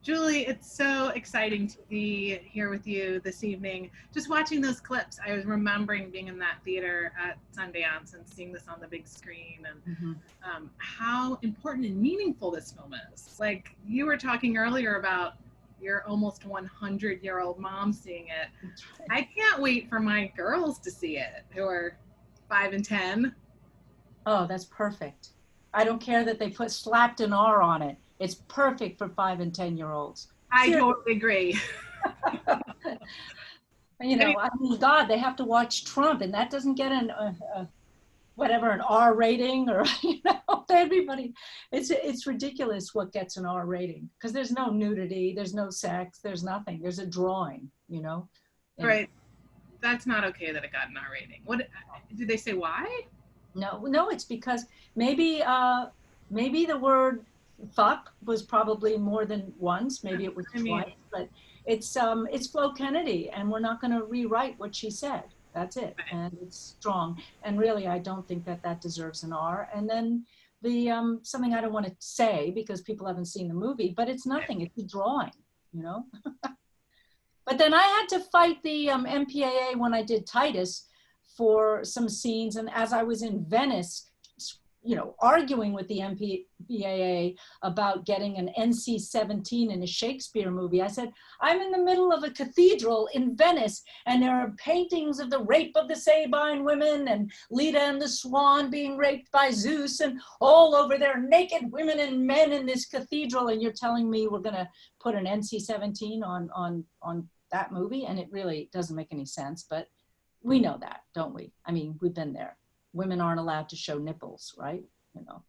Julie, it's so exciting to be here with you this evening. Just watching those clips, I was remembering being in that theater at Sundance and seeing this on the big screen, and how important and meaningful this film is. Like you were talking earlier about your almost 100-year-old mom seeing it. I can't wait for my girls to see it, who are 5 and 10. Oh, that's perfect. I don't care that they slapped an R on it. It's perfect for 5 and 10-year-olds. I totally agree. You know, I mean, God, they have to watch Trump, and that doesn't get an R rating, or you know, everybody. It's ridiculous what gets an R rating, because there's no nudity, there's no sex, there's nothing. There's a drawing, you know. Right. That's not okay that it got an R rating. What did they say? Why? No, it's because maybe the word fuck was probably more than once, maybe it was twice, but it's Flo Kennedy, and we're not going to rewrite what she said. That's it. Right. And it's strong, and really I don't think that deserves an R. And then the something I don't want to say because people haven't seen the movie, but it's nothing. It's a drawing, you know. But then I had to fight the MPAA when I did Titus for some scenes, and as I was in Venice, you know, arguing with the MPAA about getting an NC-17 in a Shakespeare movie, I said, I'm in the middle of a cathedral in Venice, and there are paintings of the rape of the Sabine women, and Leda and the Swan being raped by Zeus, and all over there naked women and men in this cathedral, and you're telling me we're gonna put an NC-17 on that movie? And it really doesn't make any sense, but we know that, don't we? I mean, we've been there. Women aren't allowed to show nipples, right? You know.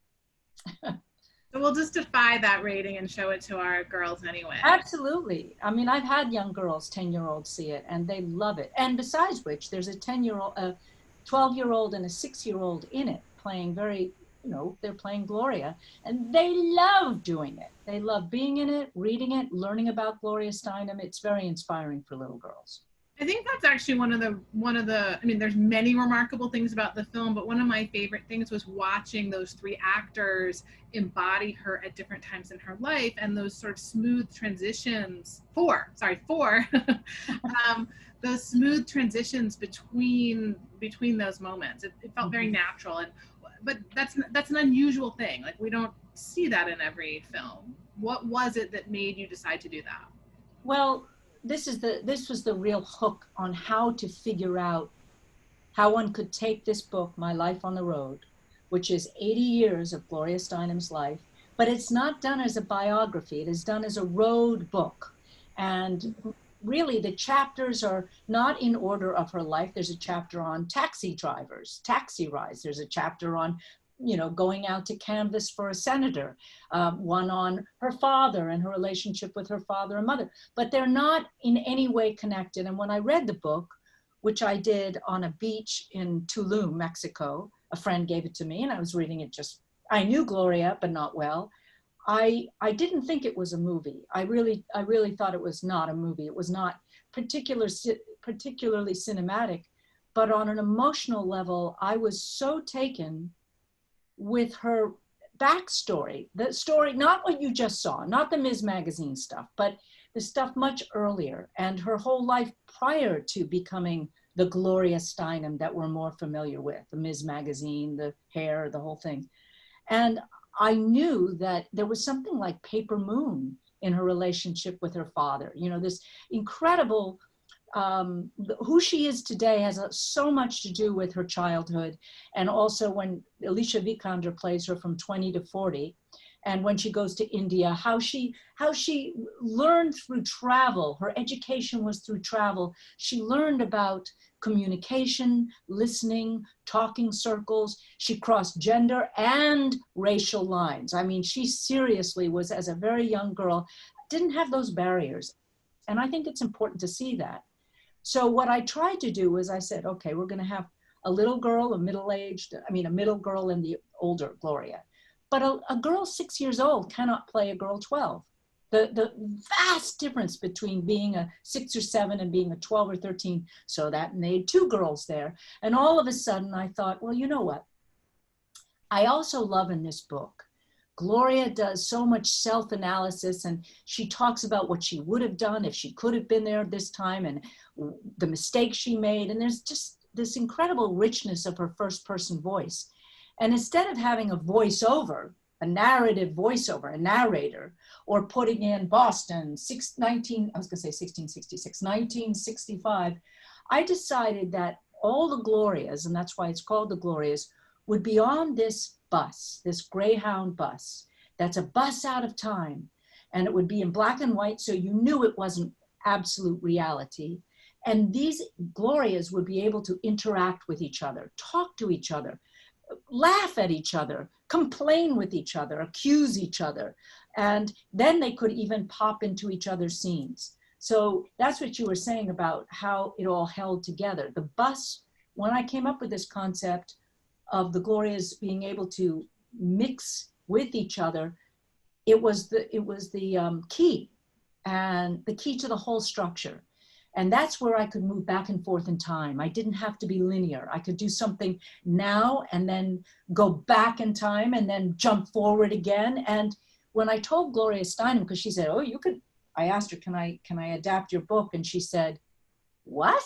So we'll just defy that rating and show it to our girls anyway. Absolutely. I mean, I've had young girls, 10-year-olds see it, and they love it. And besides which, there's a 10-year-old, a 12-year-old, and a 6-year-old in it playing very, you know, they're playing Gloria, and they love doing it. They love being in it, reading it, learning about Gloria Steinem. It's very inspiring for little girls. I think that's actually one of the, I mean, there's many remarkable things about the film, but one of my favorite things was watching those 3 actors embody her at different times in her life, and those sort of smooth transitions, four, those smooth transitions between those moments. It felt very natural, but that's an unusual thing. Like, we don't see that in every film. What was it that made you decide to do that? Well, this was the real hook on how to figure out how one could take this book, My Life on the Road, which is 80 years of Gloria Steinem's life, but it's not done as a biography. It is done as a road book. And really the chapters are not in order of her life. There's a chapter on taxi drivers, taxi rides. There's a chapter on, you know, going out to canvass for a senator, one on her father and her relationship with her father and mother, but they're not in any way connected. And when I read the book, which I did on a beach in Tulum, Mexico, a friend gave it to me and I was reading it I knew Gloria, but not well. I didn't think it was a movie. I really thought it was not a movie. It was not particularly cinematic, but on an emotional level, I was so taken with her backstory, the story, not what you just saw, not the Ms. Magazine stuff, but the stuff much earlier, and her whole life prior to becoming the Gloria Steinem that we're more familiar with, the Ms. Magazine, the hair, the whole thing. And I knew that there was something like Paper Moon in her relationship with her father. You know, this incredible, who she is today has so much to do with her childhood, and also when Alicia Vikander plays her from 20 to 40, and when she goes to India, how she learned through travel. Her education was through travel. She learned about communication, listening, talking circles. She crossed gender and racial lines. I mean, she seriously was, as a very young girl, didn't have those barriers. And I think it's important to see that. So what I tried to do was I said, okay, we're going to have a little girl, a middle girl and the older Gloria. But a girl 6 years old cannot play a girl 12. The vast difference between being a 6 or 7 and being a 12 or 13. So that made 2 girls there. And all of a sudden I thought, well, you know what? I also love in this book Gloria does so much self-analysis, and she talks about what she would have done if she could have been there this time and the mistakes she made. And there's just this incredible richness of her first person voice. And instead of having a voiceover, a narrative voiceover, a narrator, or putting in Boston, 1965, I decided that all the Glorias, and that's why it's called the Glorias, would be on this bus, this Greyhound bus. That's a bus out of time. And it would be in black and white, so you knew it wasn't absolute reality. And these Glorias would be able to interact with each other, talk to each other, laugh at each other, complain with each other, accuse each other. And then they could even pop into each other's scenes. So that's what you were saying about how it all held together. The bus, when I came up with this concept of the Glorias being able to mix with each other, it was the key, and the key to the whole structure. And that's where I could move back and forth in time. I didn't have to be linear. I could do something now and then go back in time and then jump forward again. And when I told Gloria Steinem, because she said, oh, you could, I asked her, can I adapt your book? And she said, what?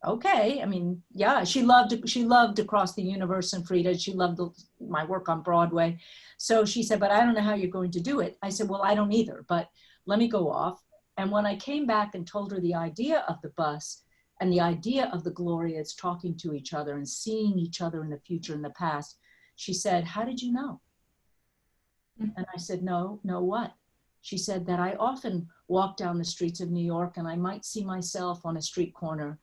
Okay, I mean, yeah, she loved Across the Universe and Frida. She loved my work on Broadway. So she said, but I don't know how you're going to do it. I said, well, I don't either, but let me go off. And when I came back and told her the idea of the bus and the idea of the Glorias talking to each other and seeing each other in the future and the past, she said, how did you know? And I said, no, what? She said that I often walk down the streets of New York and I might see myself on a street corner.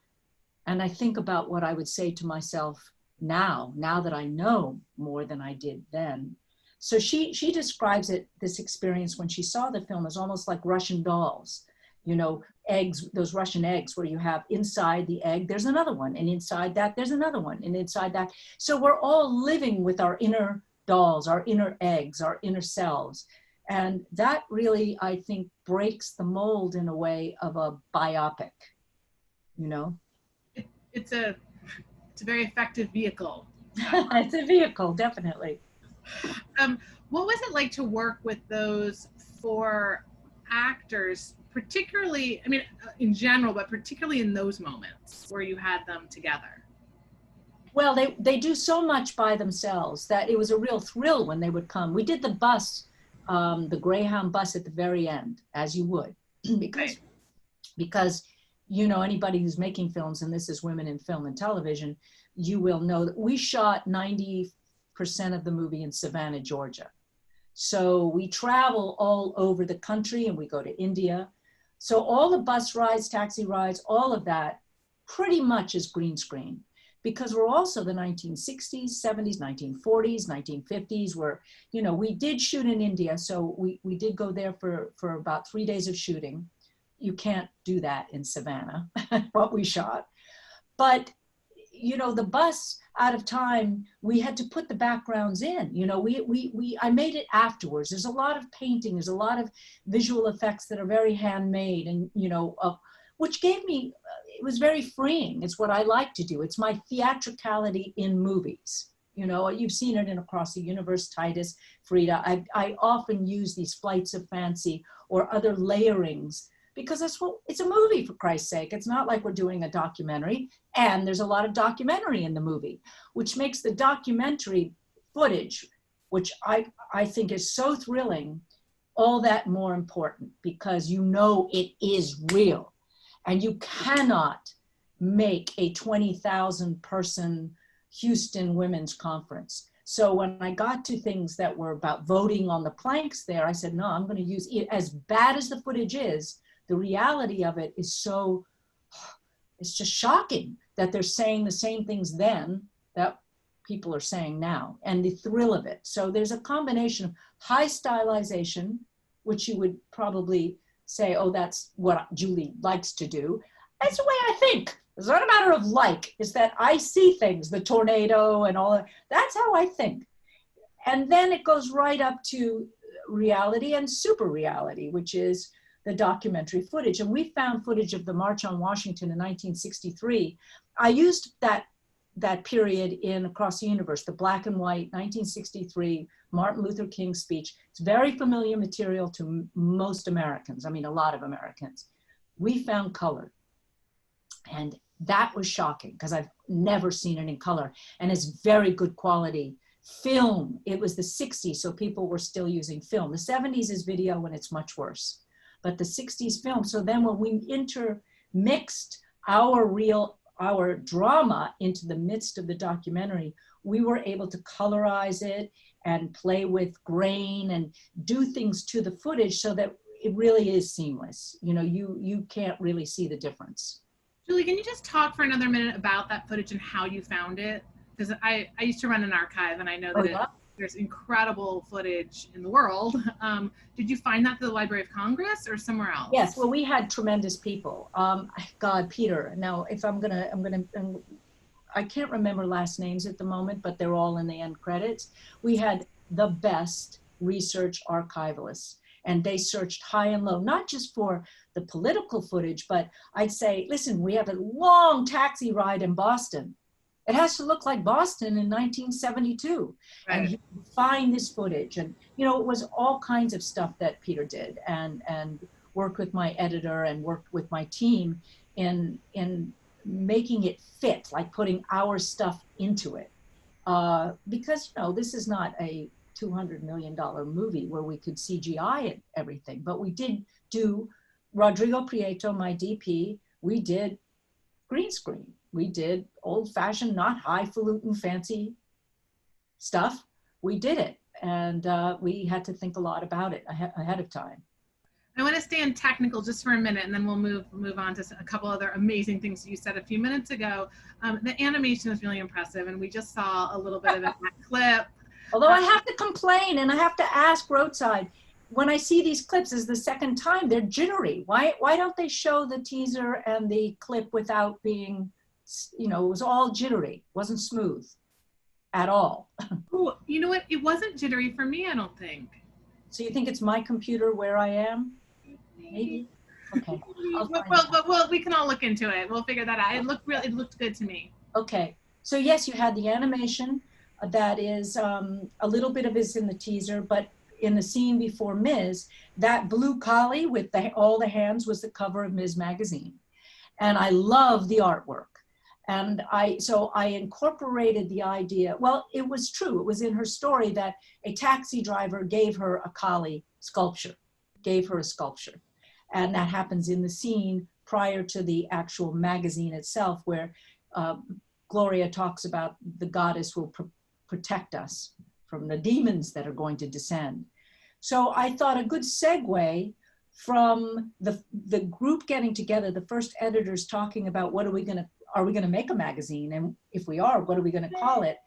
And I think about what I would say to myself now that I know more than I did then. So she describes this experience when she saw the film as almost like Russian dolls, you know, eggs, those Russian eggs where you have inside the egg, there's another one, and inside that, there's another one, and inside that. So we're all living with our inner dolls, our inner eggs, our inner selves. And that really, I think, breaks the mold in a way of a biopic, you know? It's a very effective vehicle. It's a vehicle, definitely. What was it like to work with those four actors, particularly, I mean, in general, but particularly in those moments where you had them together? Well, they do so much by themselves that it was a real thrill when they would come. We did the bus, the Greyhound bus at the very end, as you would, because you know, anybody who's making films, and this is Women in Film and Television, you will know that we shot 90% of the movie in Savannah, Georgia. So we travel all over the country and we go to India. So all the bus rides, taxi rides, all of that pretty much is green screen, because we're also the 1960s, 70s, 1940s, 1950s, where, you know, we did shoot in India. So we did go there for about 3 days of shooting. You can't do that in Savannah, what we shot. But, you know, the bus out of time, we had to put the backgrounds in, you know, I made it afterwards. There's a lot of painting, there's a lot of visual effects that are very handmade and, you know, which gave me, it was very freeing. It's what I like to do. It's my theatricality in movies. You know, you've seen it in Across the Universe, Titus, Frida. I often use these flights of fancy or other layerings, because that's what, it's a movie, for Christ's sake. It's not like we're doing a documentary, and there's a lot of documentary in the movie, which makes the documentary footage, which I think is so thrilling, all that more important, because you know it is real. And you cannot make a 20,000 person Houston Women's Conference. So when I got to things that were about voting on the planks there, I said, no, I'm going to use it. As bad as the footage is, the reality of it is so, it's just shocking that they're saying the same things then that people are saying now, and the thrill of it. So there's a combination of high stylization, which you would probably say, oh, that's what Julie likes to do. That's the way I think. It's not a matter of like, it's that I see things, the tornado and all that. That's how I think. And then it goes right up to reality and super reality, which is the documentary footage. And we found footage of the March on Washington in 1963. I used that that period in Across the Universe, the black and white 1963 Martin Luther King speech. It's very familiar material to most Americans. I mean, a lot of Americans. We found color. And that was shocking because I've never seen it in color. And it's very good quality film. It was the 60s, so people were still using film. The 70s is video and it's much worse. But the 60s film. So then when we intermixed our drama into the midst of the documentary, we were able to colorize it and play with grain and do things to the footage so that it really is seamless. You know, you can't really see the difference. Julie, can you just talk for another minute about that footage and how you found it? Because I used to run an archive and I know that there's incredible footage in the world. Did you find that through the Library of Congress or somewhere else? Yes, well, we had tremendous people. God, Peter, now if I can't remember last names at the moment, but they're all in the end credits. We had the best research archivalists, and they searched high and low, not just for the political footage, but I'd say, listen, we have a long taxi ride in Boston. It has to look like Boston in 1972. Right. And you find this footage. And, you know, it was all kinds of stuff that Peter did and worked with my editor and worked with my team in making it fit, like putting our stuff into it. Because, you know, this is not a $200 million movie where we could CGI and everything, but we did do Rodrigo Prieto, my DP, we did green screen. We did old-fashioned, not highfalutin, fancy stuff. We did it, and we had to think a lot about it ahead of time. I want to stay in technical just for a minute, and then we'll move on to a couple other amazing things you said a few minutes ago. The animation is really impressive, and we just saw a little bit of that clip. Although I have to complain, and I have to ask Roadside, when I see these clips, is the second time, they're jittery. Why don't they show the teaser and the clip without being, you know, it was all jittery, wasn't smooth at all. Oh, you know what? It wasn't jittery for me, I don't think. So you think it's my computer where I am? Maybe. Okay. Well, we can all look into it. We'll figure that out. It looked good to me. Okay. So yes, you had the animation that is a little bit of is in the teaser, but in the scene before Ms., that blue collie with all the hands was the cover of Ms. magazine. And I love the artwork. And so I incorporated the idea, well, it was true. It was in her story that a taxi driver gave her a collie sculpture, gave her a sculpture. And that happens in the scene prior to the actual magazine itself, where Gloria talks about the goddess will protect us from the demons that are going to descend. So I thought a good segue from the group getting together, the first editors talking about are we going to make a magazine? And if we are, what are we going to call it?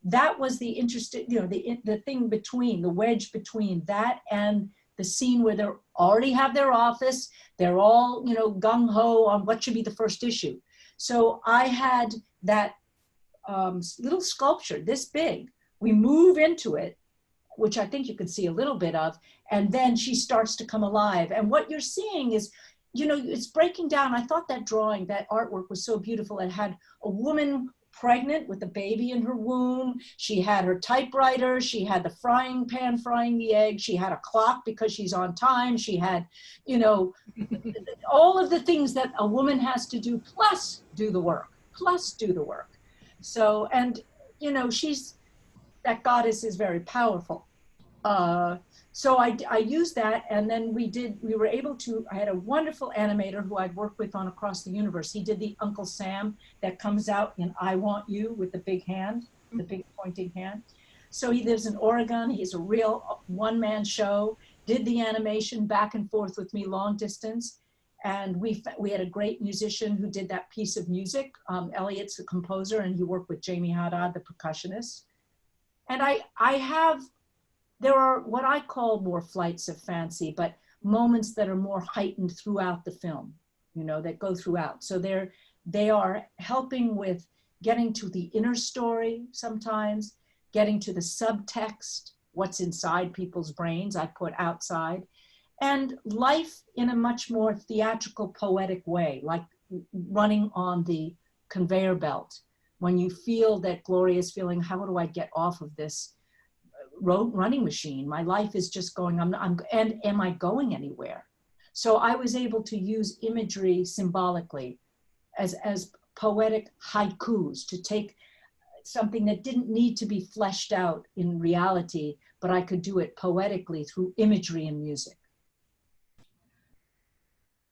That was the interesting, you know, the thing between, the wedge between that and the scene where they already have their office. They're all, you know, gung-ho on what should be the first issue. So I had that little sculpture this big. We move into it, which I think you can see a little bit of, and then she starts to come alive. And what you're seeing is, you know, it's breaking down. I thought that drawing, that artwork was so beautiful. It had a woman pregnant with a baby in her womb. She had her typewriter. She had the frying pan frying the egg. She had a clock because she's on time. She had, you know, all of the things that a woman has to do, plus do the work. So, and, you know, that goddess is very powerful. So I used that, and then I had a wonderful animator who I'd worked with on Across the Universe. He did the Uncle Sam that comes out in I Want You with the big hand, the big pointing hand. So he lives in Oregon. He's a real one-man show, did the animation back and forth with me long distance. And we had a great musician who did that piece of music. Elliot's the composer, and he worked with Jamie Haddad, the percussionist. And there are what I call more flights of fancy, but moments that are more heightened throughout the film, you know, that go throughout. So they are helping with getting to the inner story sometimes, getting to the subtext, what's inside people's brains, I put outside, and life in a much more theatrical, poetic way, like running on the conveyor belt when you feel that Gloria is feeling, how do I get off of this running machine? My life is just going, and am I going anywhere? So I was able to use imagery symbolically as poetic haikus, to take something that didn't need to be fleshed out in reality, but I could do it poetically through imagery and music.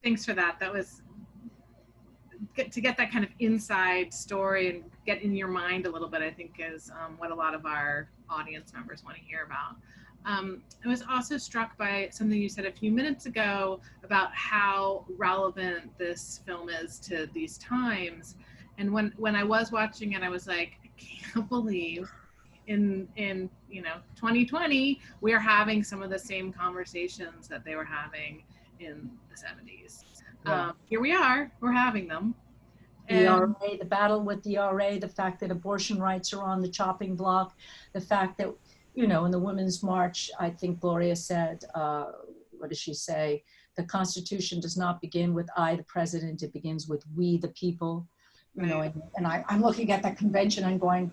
Thanks for that. That was to get that kind of inside story and get in your mind a little bit, I think is what a lot of our audience members want to hear about. I was also struck by something you said a few minutes ago about how relevant this film is to these times. And when I was watching it, I was like, I can't believe in 2020, we are having some of the same conversations that they were having in the 70s. Yeah. Here we are, we're having them. The RA, the battle with the RA, the fact that abortion rights are on the chopping block, the fact that, in the Women's March, I think Gloria said, what does she say? The Constitution does not begin with I, the president, it begins with we, the people. Right. And I'm looking at that convention and going,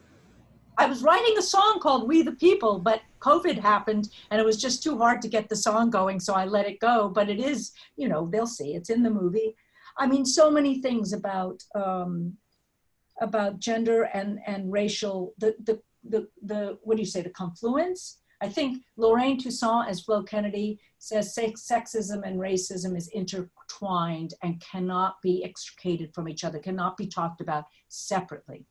I was writing a song called We the People, but COVID happened and it was just too hard to get the song going, so I let it go. But it is, they'll see, it's in the movie. I mean, so many things about gender and racial, the what do you say, the confluence? I think Lorraine Toussaint, as Flo Kennedy says, sexism and racism is intertwined and cannot be extricated from each other, cannot be talked about separately.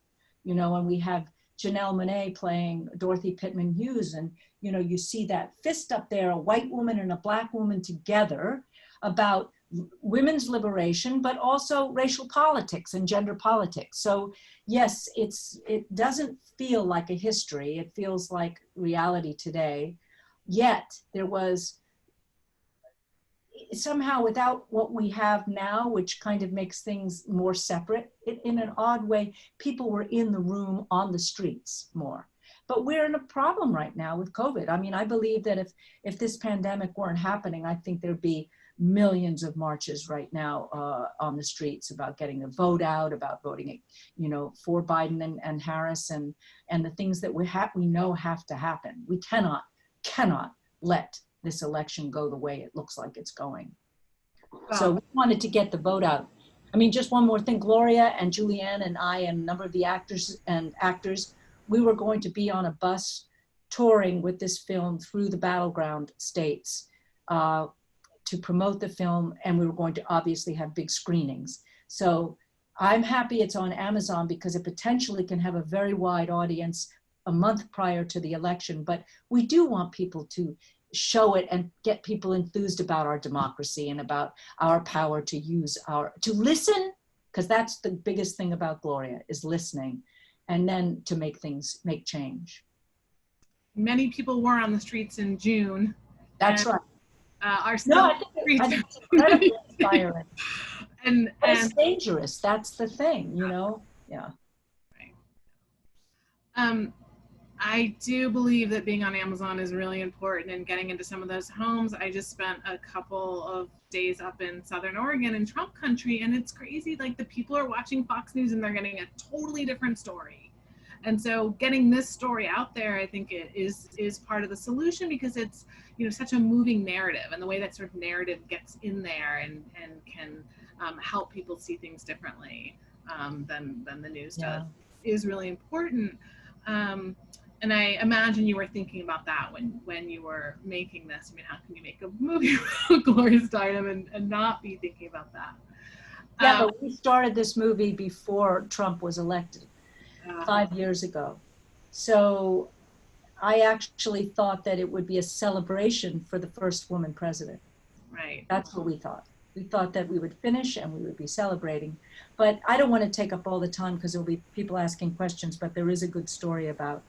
And we have Janelle Monae playing Dorothy Pitman Hughes, and you see that fist up there, a white woman and a black woman together, about women's liberation, but also racial politics and gender politics. So yes, it doesn't feel like a history. It feels like reality today. Yet there was somehow, without what we have now, which kind of makes things more separate, in an odd way, people were in the room on the streets more. But we're in a problem right now with COVID. I mean, I believe that if this pandemic weren't happening, I think there'd be millions of marches right now on the streets about getting the vote out, about voting, for Biden and Harris, and the things that we know have to happen. We cannot let this election go the way it looks like it's going. So we wanted to get the vote out. I mean, just one more thing, Gloria and Julianne and I and a number of the actors, we were going to be on a bus touring with this film through the battleground states to promote the film, and we were going to obviously have big screenings. So I'm happy it's on Amazon because it potentially can have a very wide audience a month prior to the election, but we do want people to show it and get people enthused about our democracy and about our power to to listen, because that's the biggest thing about Gloria, is listening, and then to make change. Many people were on the streets in June. That's right. I think it's incredibly inspiring. and it's dangerous. That's the thing, Yeah. Right. I do believe that being on Amazon is really important and getting into some of those homes. I just spent a couple of days up in Southern Oregon in Trump country, and it's crazy. Like, the people are watching Fox News and they're getting a totally different story. And so getting this story out there, I think it is part of the solution, because it's, such a moving narrative, and the way that sort of narrative gets in there and can help people see things differently than the news does is really important. And I imagine you were thinking about that when you were making this. I mean, how can you make a movie about Gloria Steinem and not be thinking about that? Yeah, but we started this movie before Trump was elected 5 years ago. So I actually thought that it would be a celebration for the first woman president. Right. That's what we thought. We thought that we would finish and we would be celebrating. But I don't want to take up all the time because there'll be people asking questions, but there is a good story about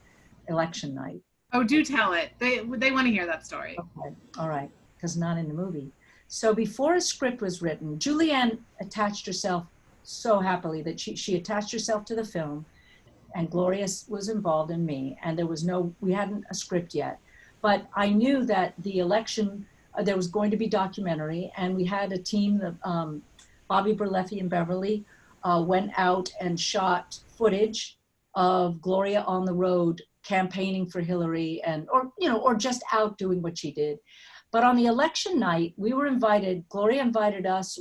election night. Oh, do tell it. They want to hear that story. Okay, all right, because not in the movie. So before a script was written, Julianne attached herself so happily that she attached herself to the film, and Gloria was involved in me, and we hadn't a script yet. But I knew that the election, there was going to be documentary, and we had a team, Bobby Berleffi and Beverly went out and shot footage of Gloria on the road campaigning for Hillary or just out doing what she did. But on the election night, we were invited, Gloria invited us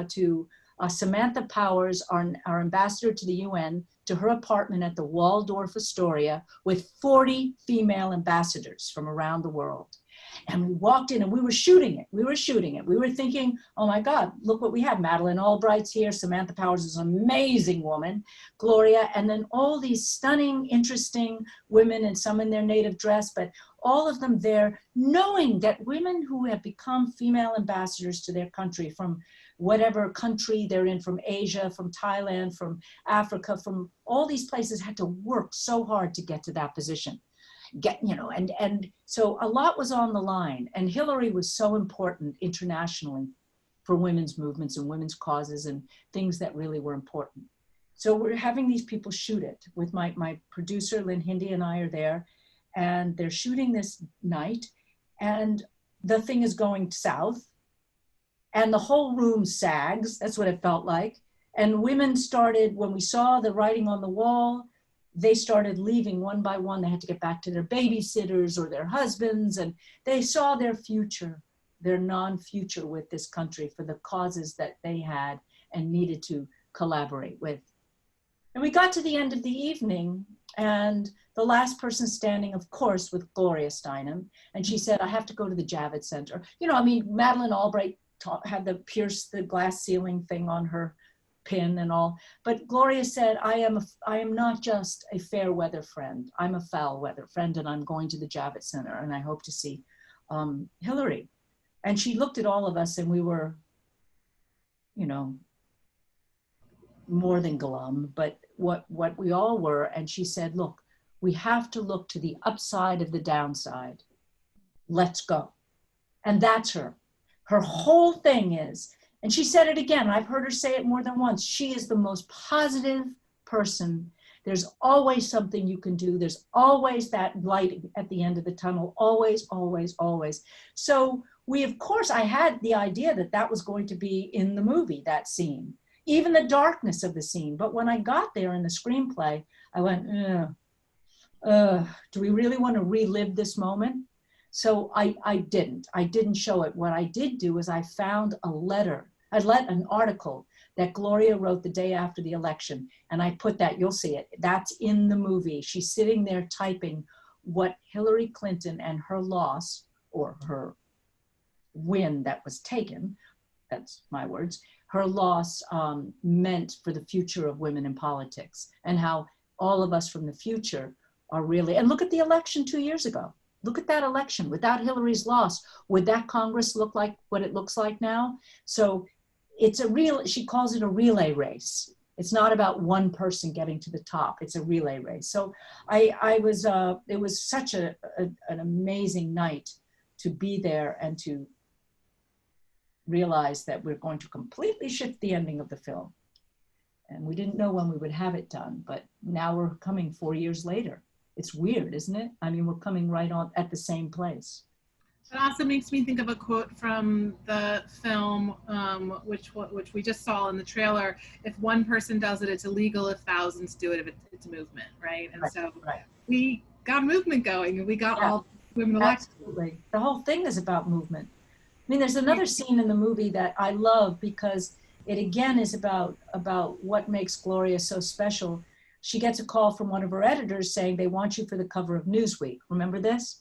to Samantha Powers, our ambassador to the UN, to her apartment at the Waldorf Astoria with 40 female ambassadors from around the world. And we walked in and we were shooting it. We were thinking, oh my God, look what we have. Madeleine Albright's here. Samantha Powers is an amazing woman. Gloria, and then all these stunning, interesting women, and some in their native dress, but all of them there, knowing that women who have become female ambassadors to their country, from whatever country they're in, from Asia, from Thailand, from Africa, from all these places, had to work so hard to get to that position. And so a lot was on the line, and Hillary was so important internationally for women's movements and women's causes and things that really were important. So we're having these people shoot it with my producer, Lynn Hindi, and I are there, and they're shooting this night, and the thing is going south, and the whole room sags. That's what it felt like. And women started, when we saw the writing on the wall, they started leaving one by one. They had to get back to their babysitters or their husbands, and they saw their future, their non-future with this country for the causes that they had and needed to collaborate with. And we got to the end of the evening, and the last person standing, of course, with Gloria Steinem, and she said, I have to go to the Javits Center. Madeleine Albright had the pierce the glass ceiling thing on her pin and all, but Gloria said, I am not just a fair weather friend, I'm a foul weather friend, and I'm going to the Javits Center, and I hope to see Hillary. And she looked at all of us, and we were, more than glum, but what we all were. And she said, look, we have to look to the upside of the downside. Let's go. And that's her whole thing is. And she said it again. I've heard her say it more than once. She is the most positive person. There's always something you can do. There's always that light at the end of the tunnel. Always, always, always. So of course, I had the idea that was going to be in the movie, that scene, even the darkness of the scene. But when I got there in the screenplay, I went, do we really want to relive this moment? So I didn't show it. What I did do is I found an article that Gloria wrote the day after the election. And I put that, you'll see it, that's in the movie. She's sitting there typing what Hillary Clinton and her loss, or her win that was taken, that's my words, her loss meant for the future of women in politics, and how all of us from the future are really, and look at the election 2 years ago. Look at that election. Without Hillary's loss, would that Congress look like what it looks like now? So she calls it a relay race. It's not about one person getting to the top. It's a relay race. So it was such an amazing night to be there and to realize that we're going to completely shift the ending of the film. And we didn't know when we would have it done, but now we're coming 4 years later. It's weird, isn't it? I mean, we're coming right on at the same place. It also makes me think of a quote from the film, which we just saw in the trailer. If one person does it, it's illegal. If thousands do it, it's a movement, right? And we got movement going, and we got all women elected. Absolutely. The whole thing is about movement. I mean, there's another scene in the movie that I love because it again is about what makes Gloria so special. She gets a call from one of her editors saying they want you for the cover of Newsweek. Remember this?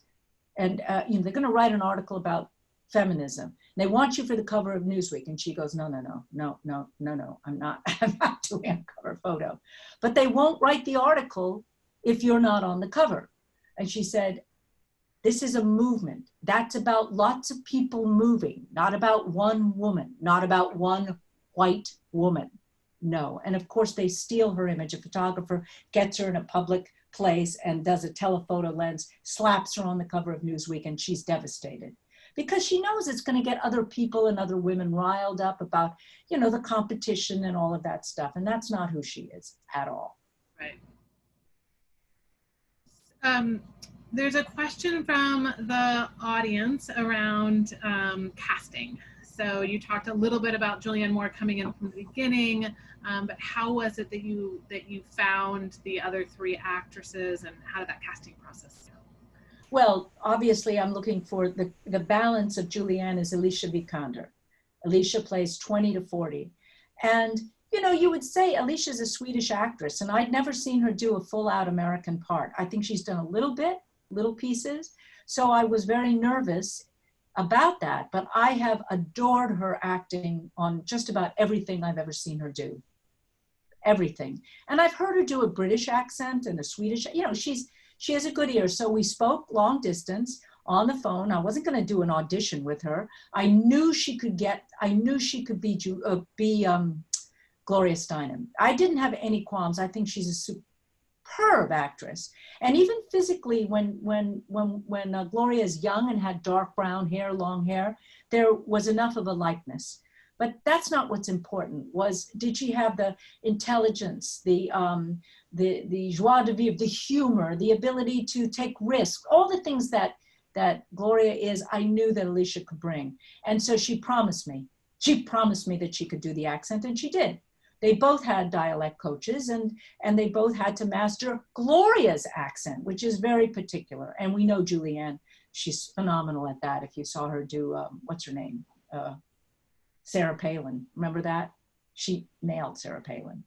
And they're going to write an article about feminism. They want you for the cover of Newsweek. And she goes, no, I'm not doing a cover photo. But they won't write the article if you're not on the cover. And she said, this is a movement. That's about lots of people moving, not about one woman, not about one white woman. No. And of course they steal her image. A photographer gets her in a public place and does a telephoto lens, slaps her on the cover of Newsweek, and she's devastated because she knows it's going to get other people and other women riled up about, the competition and all of that stuff. And that's not who she is at all. Right. There's a question from the audience around casting. So you talked a little bit about Julianne Moore coming in from the beginning, but how was it that you found the other three actresses, and how did that casting process go? Well, obviously, I'm looking for the balance of Julianne is Alicia Vikander. Alicia plays 20 to 40. And, you know, you would say Alicia's a Swedish actress, and I'd never seen her do a full-out American part. I think she's done a little pieces. So I was very nervous about that, but I have adored her acting on just about everything I've ever seen her do. Everything. And I've heard her do a British accent and a Swedish, you know, she has a good ear. So we spoke long distance on the phone. I wasn't going to do an audition with her. I knew she could be Gloria Steinem. I didn't have any qualms. I think she's a superb actress. And even physically, when Gloria is young and had dark brown hair, long hair, there was enough of a likeness. But that's not what's important. Did she have the intelligence, the joie de vivre, the humor, the ability to take risks, all the things that Gloria is, I knew that Alicia could bring. And so she promised me that she could do the accent, and she did. They both had dialect coaches, and they both had to master Gloria's accent, which is very particular. And we know Julianne, she's phenomenal at that. If you saw her do, what's her name? Sarah Palin, remember that? She nailed Sarah Palin.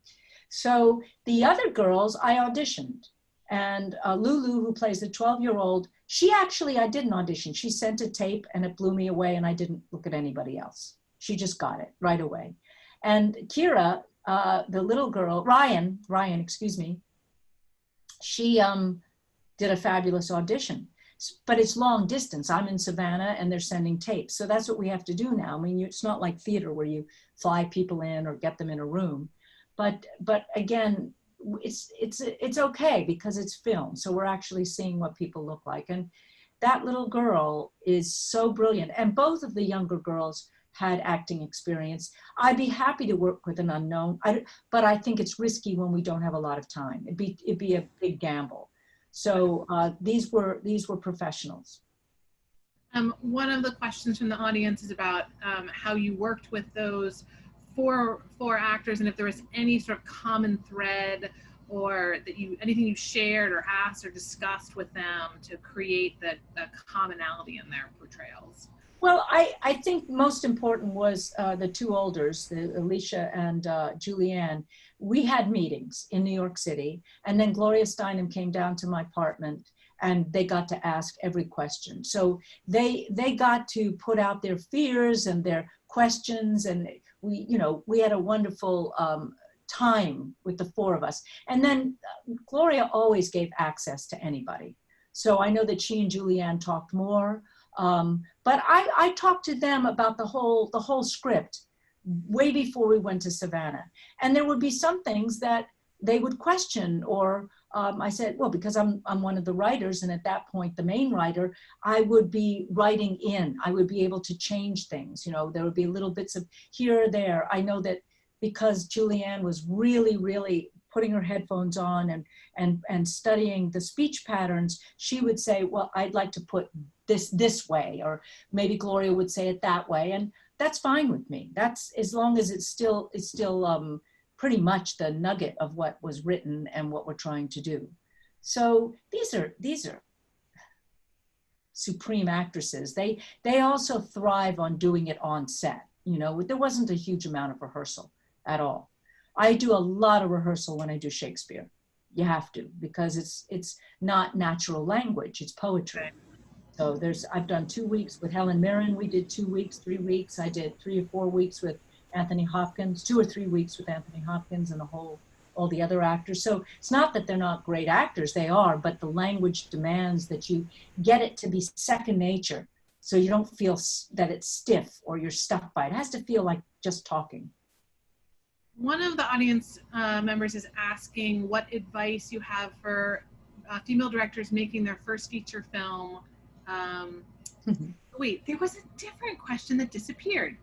So the other girls, I auditioned. And Lulu, who plays the 12-year-old, I didn't audition. She sent a tape and it blew me away, and I didn't look at anybody else. She just got it right away. And Kira, the little girl, Ryan, excuse me, she did a fabulous audition. But it's long distance. I'm in Savannah and they're sending tapes. So that's what we have to do now. I mean, it's not like theater where you fly people in or get them in a room. But again, it's okay because it's film. So we're actually seeing what people look like. And that little girl is so brilliant. And both of the younger girls had acting experience. I'd be happy to work with an unknown, but I think it's risky when we don't have a lot of time. It'd be a big gamble. So these were professionals. One of the questions from the audience is about how you worked with those four actors, and if there was any sort of common thread or anything you shared or asked or discussed with them to create the commonality in their portrayals. Well, I think most important was the two olders, Alicia and Julianne. We had meetings in New York City, and then Gloria Steinem came down to my apartment, and they got to ask every question. So they got to put out their fears and their questions, and we had a wonderful time with the four of us. And then Gloria always gave access to anybody. So I know that she and Julianne talked more. But I talked to them about the whole script way before we went to Savannah. And there would be some things that they would question, or I said, well, because I'm one of the writers, and at that point, the main writer, I would be writing in. I would be able to change things. There would be little bits of here or there. I know that because Julianne was really, really putting her headphones on and studying the speech patterns, she would say, well, I'd like to put this way, or maybe Gloria would say it that way, and that's fine with me. That's as long as it's still pretty much the nugget of what was written and what we're trying to do. So these are supreme actresses. They also thrive on doing it on set. There wasn't a huge amount of rehearsal at all. I do a lot of rehearsal when I do Shakespeare. You have to, because it's not natural language, it's poetry. So I've done 2 weeks with Helen Mirren. We did 2 weeks, 3 weeks. I did 3 or 4 weeks with Anthony Hopkins, 2 or 3 weeks with Anthony Hopkins and all the other actors. So it's not that they're not great actors, they are, but the language demands that you get it to be second nature. So you don't feel that it's stiff or you're stuck by it. It has to feel like just talking. One of the audience members is asking what advice you have for female directors making their first feature film. Wait, there was a different question that disappeared.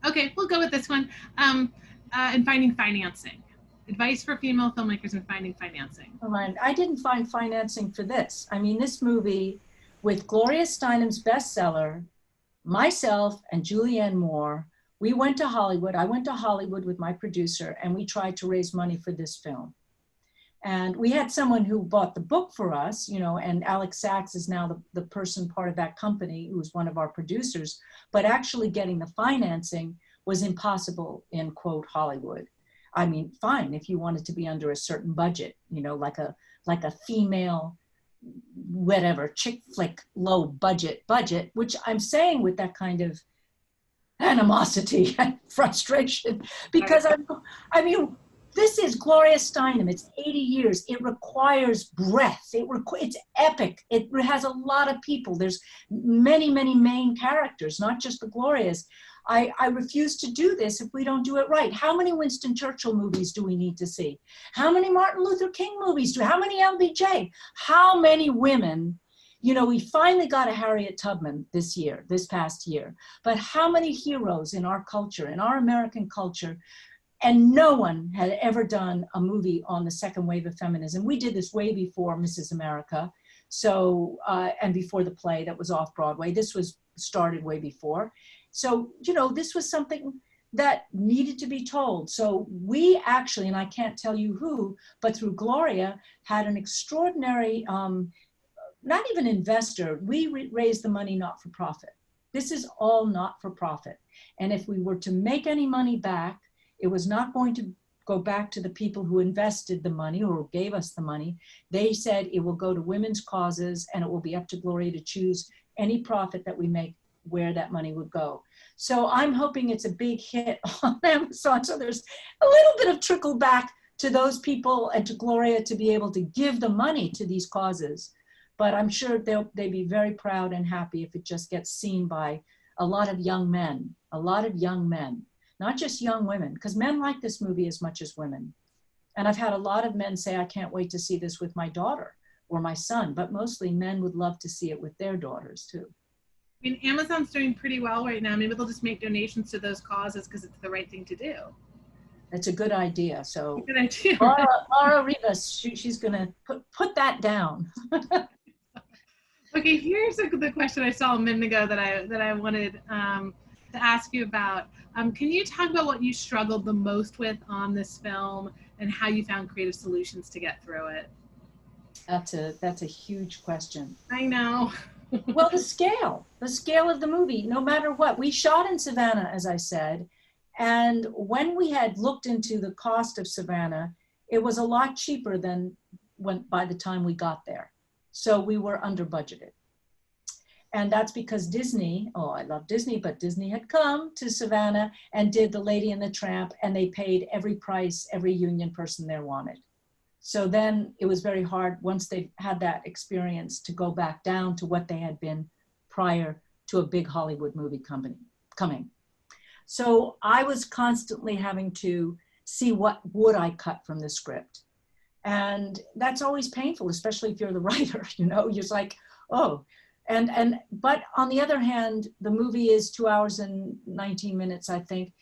Okay, we'll go with this one. And finding financing. Advice for female filmmakers in finding financing. I didn't find financing for this. I mean, this movie with Gloria Steinem's bestseller, myself and Julianne Moore, we went to Hollywood. I went to Hollywood with my producer, and we tried to raise money for this film. And we had someone who bought the book for us, you know, and Alex Sachs is now the person part of that company who's one of our producers, but actually getting the financing was impossible in, quote, Hollywood. I mean, fine, if you wanted to be under a certain budget, you know, like a female, whatever, chick flick, low budget, which I'm saying with that kind of animosity and frustration, because I mean, this is Gloria Steinem. It's 80 years. It requires breath. It's epic. It has a lot of people. There's many, many main characters, not just the Glorias. I refuse to do this if we don't do it right. How many Winston Churchill movies do we need to see? How many Martin Luther King movies how many LBJ? How many women? You know, we finally got a Harriet Tubman this past year, but how many heroes in our culture, in our American culture? And no one had ever done a movie on the second wave of feminism. We did this way before Mrs. America, so and before the play that was off Broadway. This was started way before. So, you know, this was something that needed to be told. So we actually, and I can't tell you who, but through Gloria, had an extraordinary, not even investor. We raised the money not for profit. This is all not for profit. And if we were to make any money back, it was not going to go back to the people who invested the money or gave us the money. They said it will go to women's causes, and it will be up to Gloria to choose any profit that we make where that money would go. So I'm hoping it's a big hit on Amazon. So there's a little bit of trickle back to those people and to Gloria to be able to give the money to these causes. But I'm sure they'd be very proud and happy if it just gets seen by a lot of young men, not just young women, because men like this movie as much as women. And I've had a lot of men say, I can't wait to see this with my daughter or my son, but mostly men would love to see it with their daughters too. I mean, Amazon's doing pretty well right now. Maybe they'll just make donations to those causes because it's the right thing to do. That's a good idea. So good idea. Laura Rivas, she's gonna put that down. Okay, here's the question I saw a minute ago that I wanted to ask you about. Can you talk about what you struggled the most with on this film and how you found creative solutions to get through it? That's a huge question. I know. Well, the scale of the movie, no matter what. We shot in Savannah, as I said, and when we had looked into the cost of Savannah, it was a lot cheaper than by the time we got there. So we were under budgeted. And that's because Disney, I love Disney, but Disney had come to Savannah and did The Lady and the Tramp, and they paid every price every union person there wanted. So then it was very hard once they had that experience to go back down to what they had been prior to a big Hollywood movie company coming. So I was constantly having to see what would I cut from the script. And that's always painful, especially if you're the writer, you know, you're just like, oh. But on the other hand, the movie is 2 hours and 19 minutes, I think.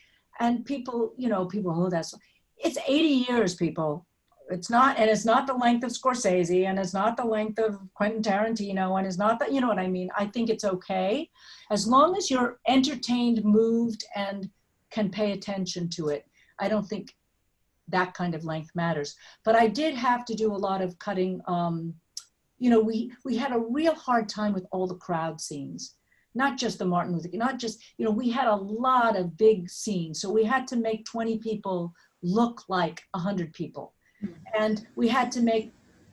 And people, it's 80 years, people. It's not the length of Scorsese, and it's not the length of Quentin Tarantino, and it's not that, you know what I mean? I think it's okay. As long as you're entertained, moved, and can pay attention to it, I don't think that kind of length matters. But I did have to do a lot of cutting. We had a real hard time with all the crowd scenes, not just the Martin Luther King, not just, we had a lot of big scenes. So we had to make 20 people look like 100 people. And we had to make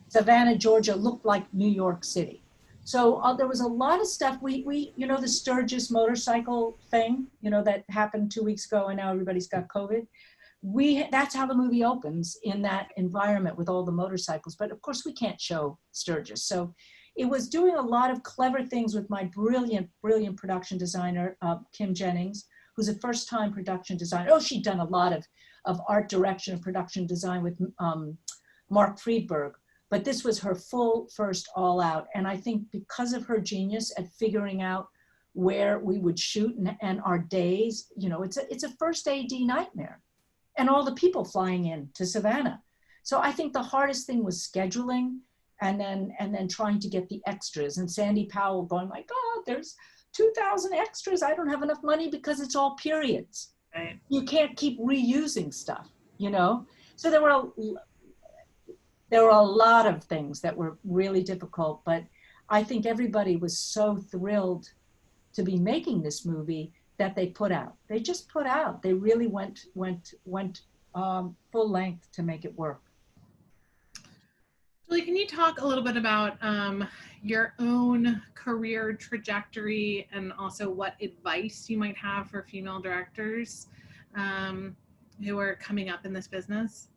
Savannah, Georgia look like New York City. So there was a lot of stuff. We the Sturgis motorcycle thing, that happened 2 weeks ago, and now everybody's got COVID. That's how the movie opens, in that environment with all the motorcycles. But of course we can't show Sturgis. So it was doing a lot of clever things with my brilliant, brilliant production designer, Kim Jennings, who's a first-time production designer. Oh, she'd done a lot of art direction and production design with Mark Friedberg. But this was her full first all out. And I think because of her genius at figuring out where we would shoot and our days, it's a first AD nightmare. And all the people flying in to Savannah. So I think the hardest thing was scheduling and then trying to get the extras. And Sandy Powell going like, oh, there's 2,000 extras. I don't have enough money because it's all periods. Right. You can't keep reusing stuff, you know? So there were a lot of things that were really difficult, but I think everybody was so thrilled to be making this movie that they put out. They just put out. They really went full length to make it work. Julie, can you talk a little bit about your own career trajectory and also what advice you might have for female directors who are coming up in this business?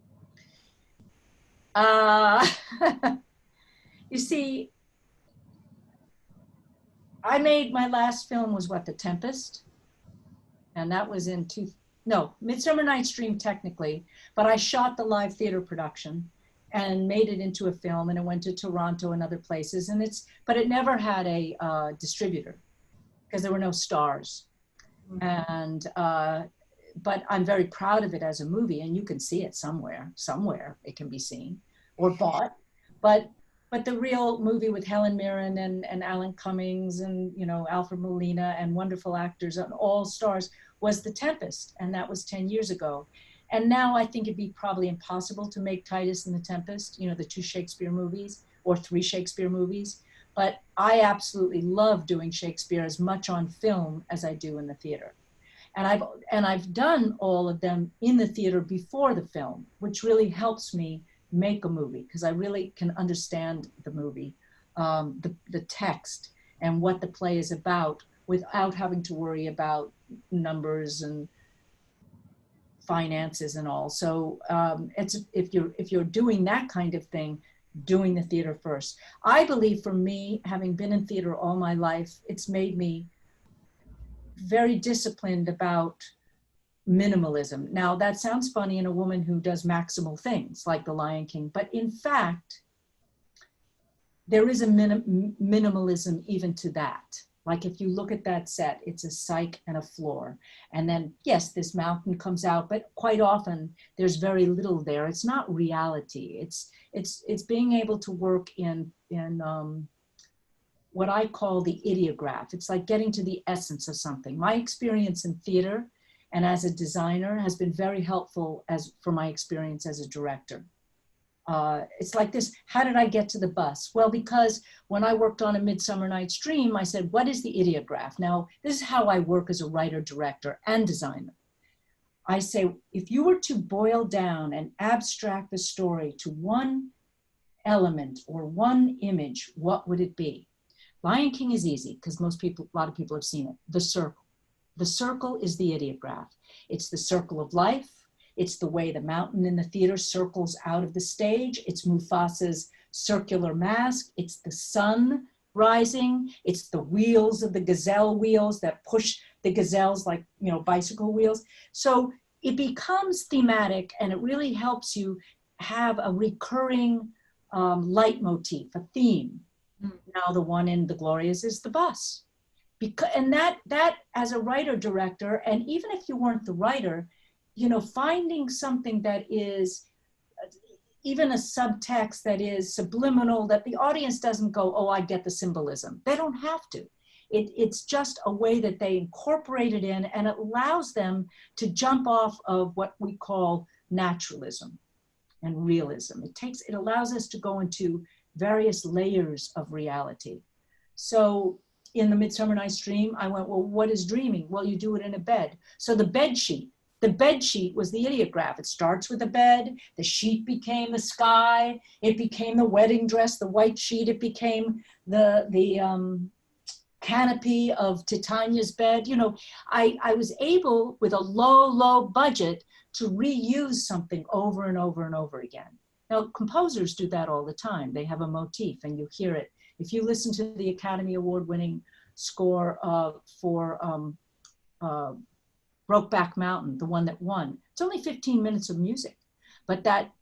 You see, I made my last film was what, The Tempest? And that was in Midsummer Night's Dream technically, but I shot the live theater production and made it into a film, and it went to Toronto and other places, but it never had a distributor because there were no stars. And but I'm very proud of it as a movie, and you can see it somewhere it can be seen or bought. But the real movie with Helen Mirren and Alan Cummings and, you know, Alfred Molina and wonderful actors and all stars was The Tempest, and that was 10 years ago. And now I think it'd be probably impossible to make Titus and The Tempest, you know, the 2 Shakespeare movies or 3 Shakespeare movies. But I absolutely love doing Shakespeare as much on film as I do in the theater. And I've done all of them in the theater before the film, which really helps me make a movie because I really can understand the movie, the text and what the play is about without having to worry about numbers and finances and all. So if you're doing that kind of thing, doing the theater first. I believe for me, having been in theater all my life, it's made me very disciplined about minimalism. Now that sounds funny in a woman who does maximal things like The Lion King, but in fact, there is a minimalism even to that. Like if you look at that set, it's a cyc and a floor. And then, yes, this mountain comes out, but quite often there's very little there. It's not reality. It's being able to work in what I call the ideograph. It's like getting to the essence of something. My experience in theater and as a designer has been very helpful for my experience as a director. It's like this, how did I get to the bus? Well, because when I worked on A Midsummer Night's Dream, I said, what is the ideograph? Now, this is how I work as a writer, director, and designer. I say, if you were to boil down and abstract the story to one element or one image, what would it be? Lion King is easy because a lot of people have seen it. The circle. The circle is the ideograph. It's the circle of life. It's the way the mountain in the theater circles out of the stage. It's Mufasa's circular mask. It's the sun rising. It's the wheels of the gazelle wheels that push the gazelles like, you know, bicycle wheels. So it becomes thematic and it really helps you have a recurring leitmotif, a theme. Now the one in the Glorias is the bus. And that as a writer director, and even if you weren't the writer, you know, finding something that is even a subtext that is subliminal, that the audience doesn't go, oh, I get the symbolism. They don't have to. It's just a way that they incorporate it in, and it allows them to jump off of what we call naturalism and realism. It allows us to go into various layers of reality. So in The Midsummer Night's Dream, I went, well, what is dreaming? Well, you do it in a bed. So the bed sheet was the ideograph. It starts with a bed, the sheet became the sky, it became the wedding dress, the white sheet, it became the canopy of Titania's bed. You know, I was able, with a low budget, to reuse something over and over and over again. Now, composers do that all the time. They have a motif and you hear it. If you listen to the Academy Award winning score for Brokeback Mountain, the one that won, it's only 15 minutes of music, but that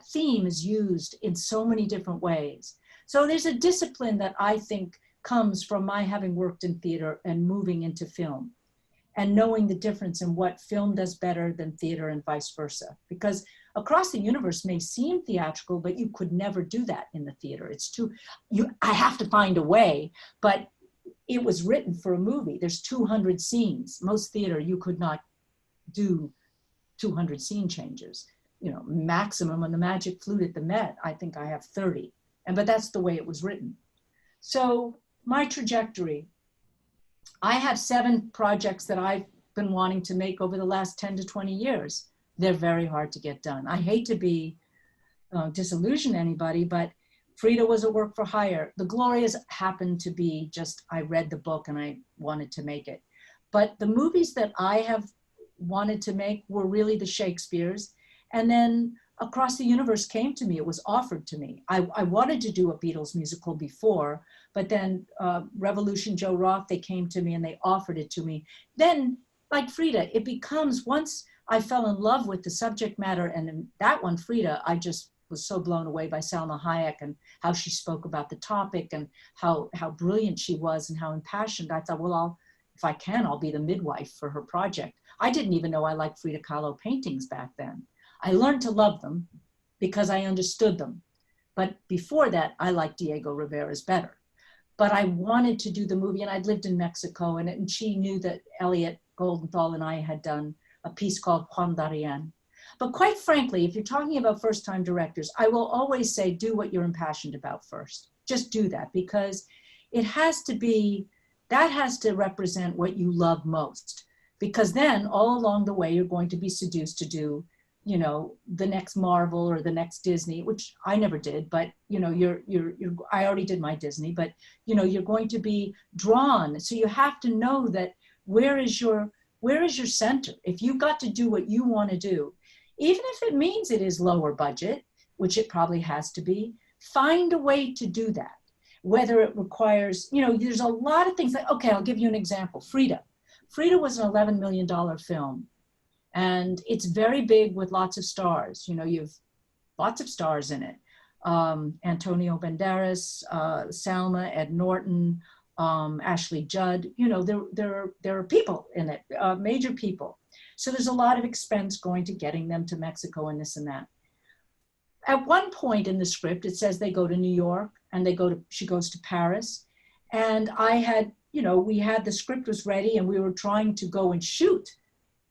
theme is used in so many different ways. So there's a discipline that I think comes from my having worked in theater and moving into film, and knowing the difference in what film does better than theater and vice versa. Because Across the Universe may seem theatrical, but you could never do that in the theater. It's too, I have to find a way, but it was written for a movie. There's 200 scenes. Most theater, you could not do 200 scene changes. You know, maximum on the Magic Flute at the Met, I think I have 30. But that's the way it was written. So my trajectory, I have 7 projects that I've been wanting to make over the last 10 to 20 years. They're very hard to get done. I hate to be disillusion anybody, but Frida was a work for hire. The Glorias happened to be just, I read the book and I wanted to make it. But the movies that I have wanted to make were really the Shakespeares. And then Across the Universe came to me, it was offered to me. I wanted to do a Beatles musical before, but then Revolution, Joe Roth, they came to me and they offered it to me. Then, like Frida, it becomes, once I fell in love with the subject matter, and in that one, Frida, I just was so blown away by Salma Hayek and how she spoke about the topic and how brilliant she was and how impassioned. I thought, well, if I can, I'll be the midwife for her project. I didn't even know I liked Frida Kahlo paintings back then. I learned to love them because I understood them. But before that, I liked Diego Rivera's better. But I wanted to do the movie, and I'd lived in Mexico, and she knew that Elliot Goldenthal and I had done a piece called Juan Darien. But quite frankly, if you're talking about first-time directors, I will always say, do what you're impassioned about first. Just do that, because it has to be, that has to represent what you love most. Because then all along the way, you're going to be seduced to do, you know, the next Marvel or the next Disney, which I never did, but you know, I already did my Disney, but you know, you're going to be drawn. So you have to know that where is your center? If you've got to do what you want to do, even if it means it is lower budget, which it probably has to be, find a way to do that. Whether it requires, you know, there's a lot of things that, okay, I'll give you an example. Frida was an $11 million film. And it's very big with lots of stars. You know, you've lots of stars in it. Antonio Banderas, Salma, Ed Norton, Ashley Judd. You know, there are people in it, major people. So there's a lot of expense going to getting them to Mexico and this and that. At one point in the script, it says they go to New York and she goes to Paris. And I had, you know, the script was ready and we were trying to go and shoot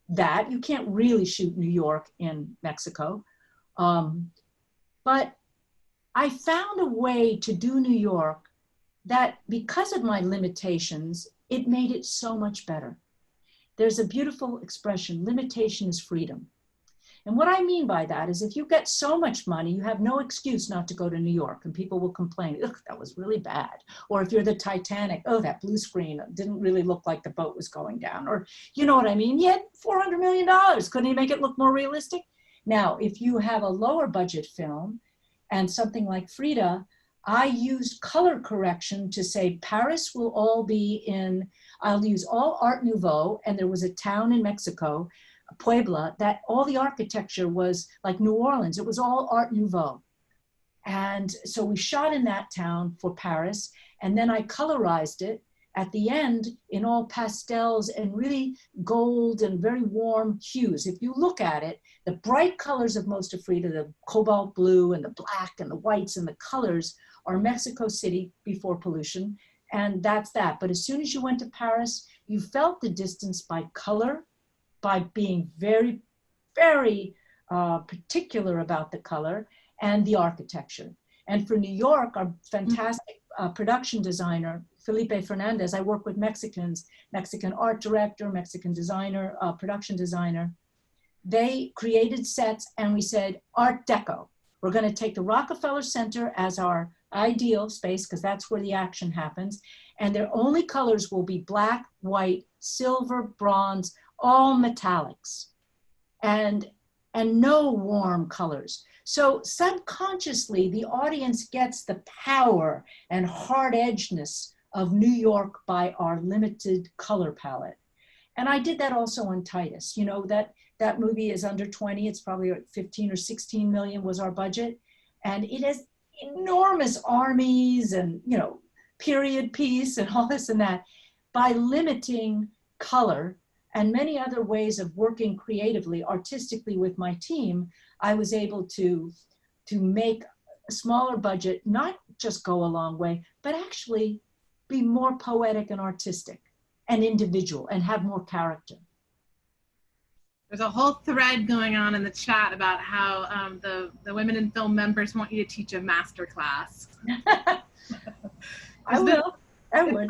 that. You can't really shoot New York in Mexico. But I found a way to do New York that, because of my limitations, it made it so much better. There's a beautiful expression, limitation is freedom. And what I mean by that is if you get so much money, you have no excuse not to go to New York, and people will complain, ugh, that was really bad. Or if you're the Titanic, oh, that blue screen didn't really look like the boat was going down. Or you know what I mean? He had $400 million. Couldn't he make it look more realistic? Now, if you have a lower budget film and something like Frida, I used color correction to say Paris will all be in, I'll use all Art Nouveau, and there was a town in Mexico, Puebla, that all the architecture was like New Orleans. It was all Art Nouveau. And so we shot in that town for Paris, and then I colorized it at the end in all pastels and really gold and very warm hues. If you look at it, the bright colors of most of Frida, the cobalt blue and the black and the whites and the colors, are Mexico City before pollution, and that's that. But as soon as you went to Paris, you felt the distance by color, by being very, very particular about the color and the architecture. And for New York, our fantastic production designer, Felipe Fernandez, I work with Mexicans, Mexican art director, Mexican designer, production designer. They created sets and we said, Art Deco. We're gonna take the Rockefeller Center as our ideal space because that's where the action happens. And their only colors will be black, white, silver, bronze, all metallics, and no warm colors. So subconsciously, the audience gets the power and hard-edgedness of New York by our limited color palette. And I did that also on Titus. You know, that movie is under 20. It's probably 15 or 16 million was our budget. And it has enormous armies and, you know, period piece and all this and that. By limiting color and many other ways of working creatively, artistically with my team, I was able to make a smaller budget, not just go a long way, but actually be more poetic and artistic and individual and have more character. There's a whole thread going on in the chat about how the Women in Film members want you to teach a master class. I will. I would.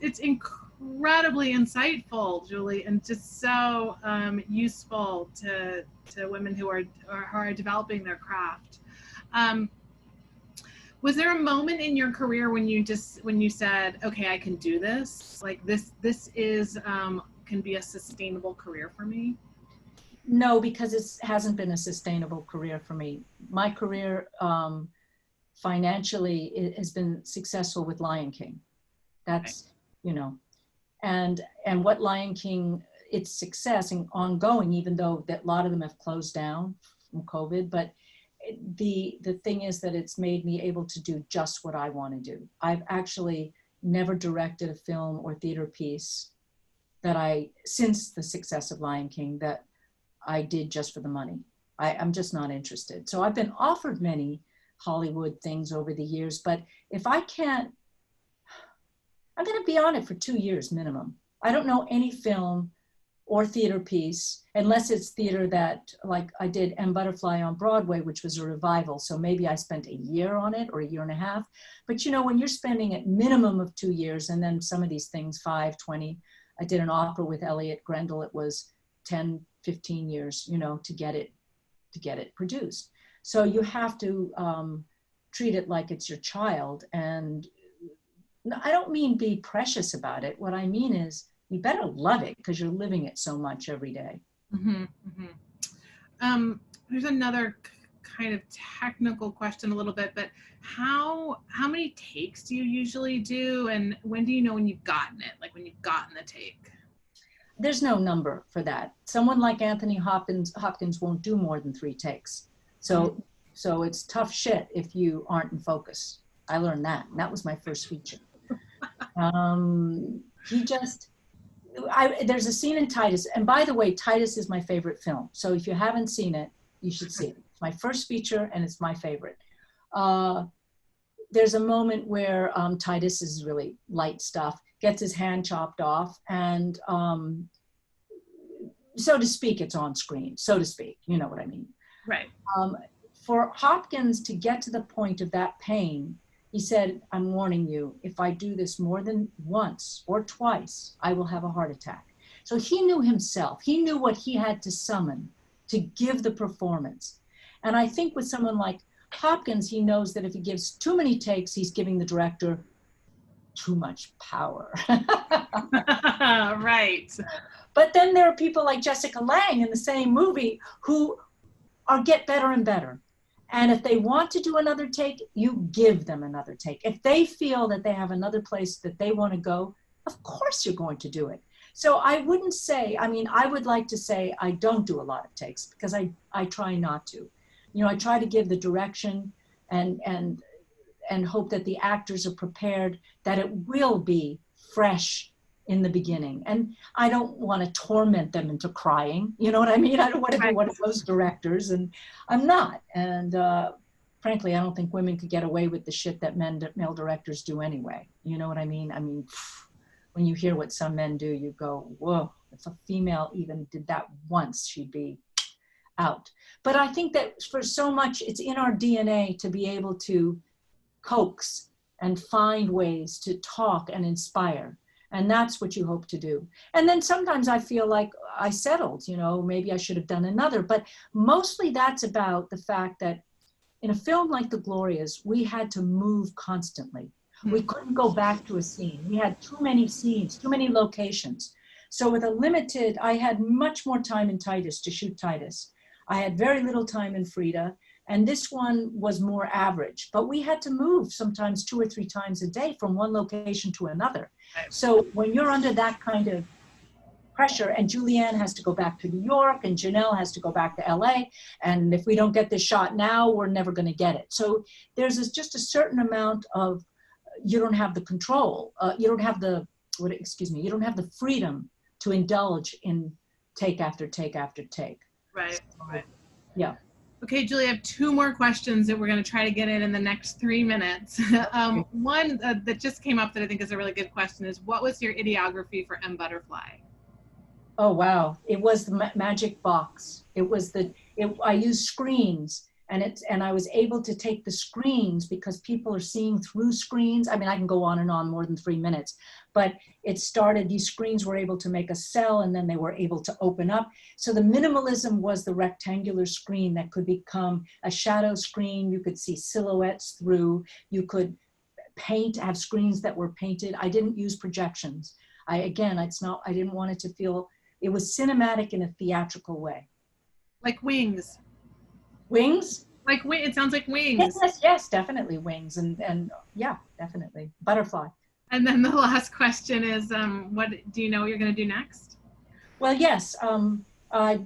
It's incredibly insightful, Julie, and just so useful to women who are developing their craft. Was there a moment in your career when you said, okay, I can do this? Like this is can be a sustainable career for me? No, because it hasn't been a sustainable career for me. My career financially has been successful with Lion King. That's, you know, and what Lion King, its success and ongoing, even though that a lot of them have closed down from COVID, but the thing is that it's made me able to do just what I want to do. I've actually never directed a film or theater piece since the success of Lion King, that I did just for the money. I'm just not interested. So I've been offered many Hollywood things over the years, but if I can't, I'm going to be on it for 2 years minimum. I don't know any film or theater piece, unless it's theater that, like I did M. Butterfly on Broadway, which was a revival. So maybe I spent a year on it or a year and a half. But you know, when you're spending a minimum of 2 years, and then some of these things, 5, 20, I did an opera with Elliot Grendel. It was 10, 15 years, you know, to get it produced. So you have to treat it like it's your child. And I don't mean be precious about it. What I mean is you better love it because you're living it so much every day. Mm-hmm, mm-hmm. There's another kind of technical question a little bit, but how many takes do you usually do? And when do you know when you've gotten it? Like when you've gotten the take? There's no number for that. Someone like Anthony Hopkins won't do more than 3 takes. So it's tough shit if you aren't in focus. I learned that. And that was my first feature. There's a scene in Titus. And by the way, Titus is my favorite film. So if you haven't seen it, you should see it. It's my first feature and it's my favorite. There's a moment where Titus is really light stuff, gets his hand chopped off, and so to speak, it's on screen, so to speak, you know what I mean? Right. For Hopkins to get to the point of that pain, he said, I'm warning you, if I do this more than once or twice, I will have a heart attack. So he knew himself, he knew what he had to summon to give the performance. And I think with someone like Hopkins, he knows that if he gives too many takes, he's giving the director too much power. Right. But then there are people like Jessica Lange in the same movie who get better and better. And if they want to do another take, you give them another take. If they feel that they have another place that they want to go, of course you're going to do it. So I wouldn't say, I mean, I would like to say I don't do a lot of takes because I try not to. You know, I try to give the direction and hope that the actors are prepared, that it will be fresh in the beginning. And I don't want to torment them into crying. You know what I mean? I don't want to be one of those directors, and I'm not. And frankly, I don't think women could get away with the shit that male directors do anyway. You know what I mean? I mean, when you hear what some men do, you go, whoa, if a female even did that once, she'd be out. But I think that for so much, it's in our DNA to be able to coax and find ways to talk and inspire. And that's what you hope to do. And then sometimes I feel like I settled, you know, maybe I should have done another. But mostly that's about the fact that in a film like The Glorias, we had to move constantly. We couldn't go back to a scene. We had too many scenes, too many locations. So with I had much more time in Titus to shoot Titus. I had very little time in Frida. And this one was more average, but we had to move sometimes 2 or 3 times a day from one location to another. So when you're under that kind of pressure, and Julianne has to go back to New York, and Janelle has to go back to LA, and if we don't get this shot now, we're never going to get it. So there's just a certain amount of, you don't have the control, you don't have the freedom to indulge in take after take after take. Right, right. Yeah. Okay, Julie, I have two more questions that we're going to try to get in the next 3 minutes. One that just came up that I think is a really good question is, what was your ideography for M. Butterfly? Oh, wow. It was the magic box. I used screens, and I was able to take the screens because people are seeing through screens. I mean, I can go on and on more than 3 minutes, but it started, these screens were able to make a cell, and then they were able to open up. So the minimalism was the rectangular screen that could become a shadow screen. You could see silhouettes through. You could paint, have screens that were painted. I didn't use projections. I didn't want it to feel, it was cinematic in a theatrical way. Like Wings. Wings? Like, it sounds like Wings. Yes, definitely Wings. And yeah, definitely. Butterfly. And then the last question is, what do you know what you're going to do next? Well, yes.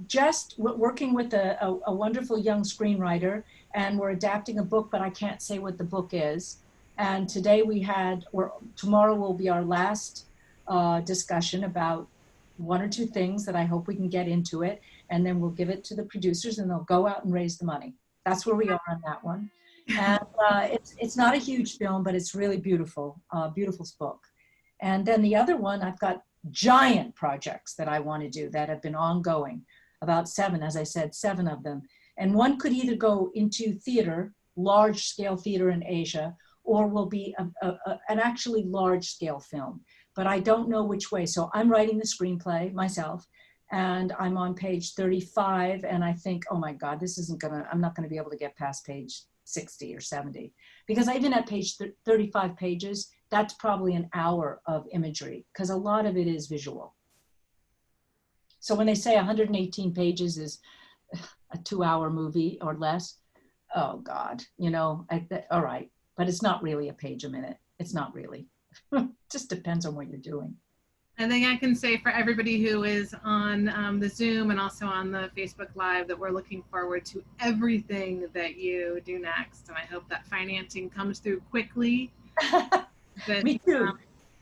Just working with a wonderful young screenwriter, and we're adapting a book, but I can't say what the book is. And today tomorrow will be our last discussion about 1 or 2 things that I hope we can get into it, and then we'll give it to the producers and they'll go out and raise the money. That's where we are on that one. And it's not a huge film, but it's really beautiful, beautiful book. And then the other one, I've got giant projects that I want to do that have been ongoing, about 7, as I said, 7 of them. And one could either go into theater, large scale theater in Asia, or will be an actually large scale film. But I don't know which way. So I'm writing the screenplay myself, and I'm on page 35, and I think, oh my God, I'm not gonna be able to get past page 60 or 70. Because even at page 35 pages, that's probably an hour of imagery, because a lot of it is visual. So when they say 118 pages is a 2-hour movie or less, oh God, all right. But it's not really a page a minute. It's not really. Just depends on what you're doing. I think I can say for everybody who is on the Zoom and also on the Facebook Live that we're looking forward to everything that you do next. And I hope that financing comes through quickly. That Me too.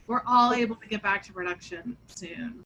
we're all able to get back to production soon.